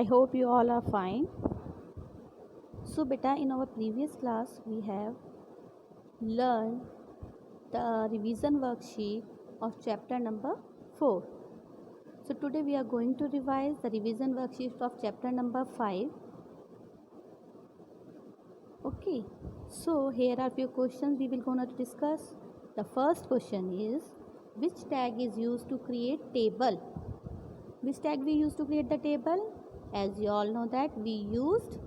I hope you all are fine. So beta, in our previous class we have learned the revision worksheet of chapter number 4. So today we are going to revise the revision worksheet of chapter number 5. Okay, so here are few questions we will gonna discuss. The first question is, which tag is used to create table? Which tag we used to create the table? As you all know that we used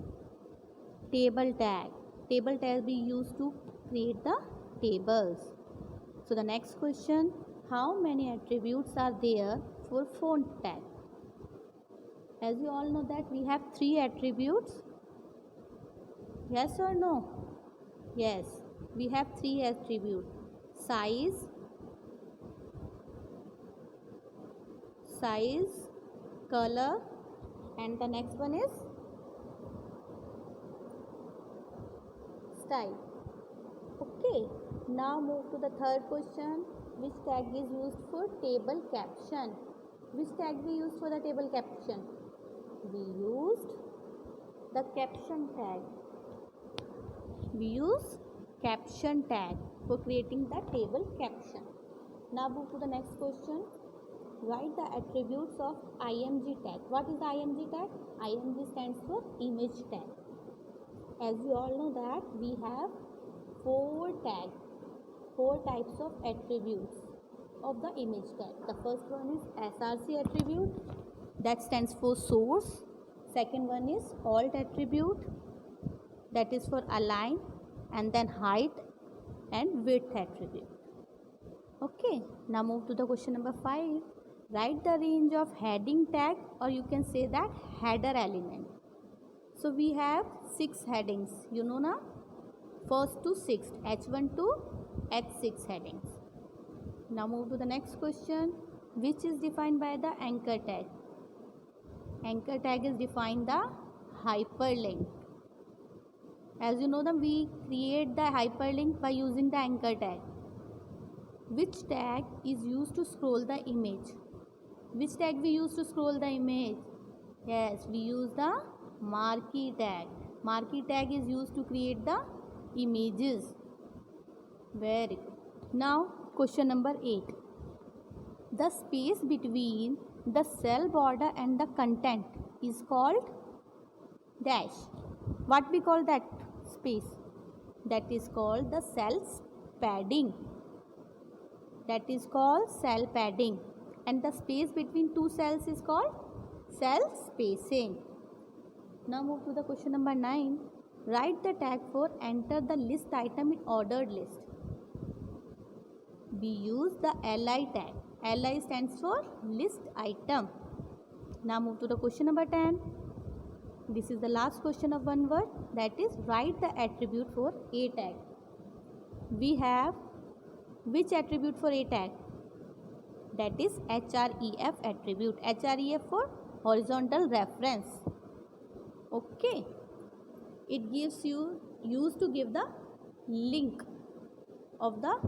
table tag. Table tag we used to create the tables. So the next question, how many attributes are there for font tag? As you all know that we have 3 attributes. Yes or no? Yes, we have 3 attributes: size, color, and the next one is style. Okay, now move to the third question. Which tag is used for table caption? Which tag we used for the table caption? We used the caption tag. We use caption tag for creating the table caption. Now move to the next question. Write the attributes of IMG tag. What is the IMG tag? IMG stands for image tag. As you all know that we have 4 tags, 4 types of attributes of the image tag. The first one is SRC attribute, that stands for source. Second one is alt attribute, that is for align, and then height and width attribute. Okay, now move to the question number 5. Write the range of heading tag, or you can say that header element. So we have 6 headings, you know na, first to 6th, H1 to H6 headings. Now move to the next question. Which is defined by the anchor tag? Anchor tag is defined the hyperlink. As you know that we create the hyperlink by using the anchor tag. Which tag is used to scroll the image? Which tag we use to scroll the image? Yes, we use the marquee tag. Marquee tag is used to create the images. Very good. Now question number 8. The space between the cell border and the content is called dash. What we call that space? That is called the cell padding. That is called cell padding. And the space between two cells is called cell spacing. Now move to the question number 9. Write the tag for enter the list item in ordered list. We use the LI tag. LI stands for list item. Now move to the question number 10. This is the last question of one word, that is write the attribute for A tag. We have which attribute for A tag? That is href attribute. Href for horizontal reference. Okay, it gives you used to give the link of the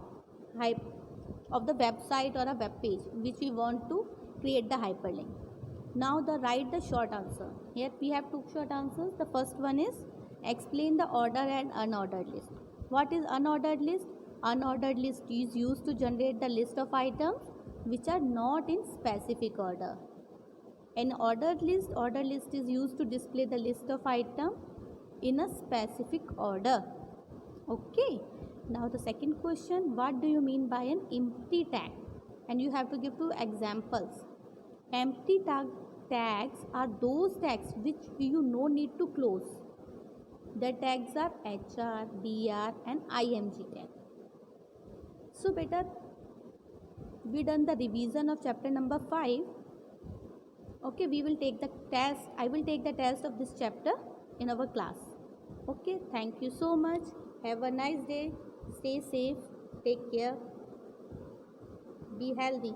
website or a web page which we want to create the hyperlink. Now write the short answer. Here we have 2 short answers. The first one is explain the order and unordered list. What is unordered list? Unordered list is used to generate the list of items which are not in specific order. An ordered list is used to display the list of items in a specific order. Okay. Now the second question, what do you mean by an empty tag? And you have to give 2 examples. Empty tags are those tags which you no need to close. The tags are HR, DR and IMG tag. So beta, we done the revision of chapter number 5. Okay, we will take the test. I will take the test of this chapter in our class. Okay, thank you so much. Have a nice day. Stay safe. Take care. Be healthy.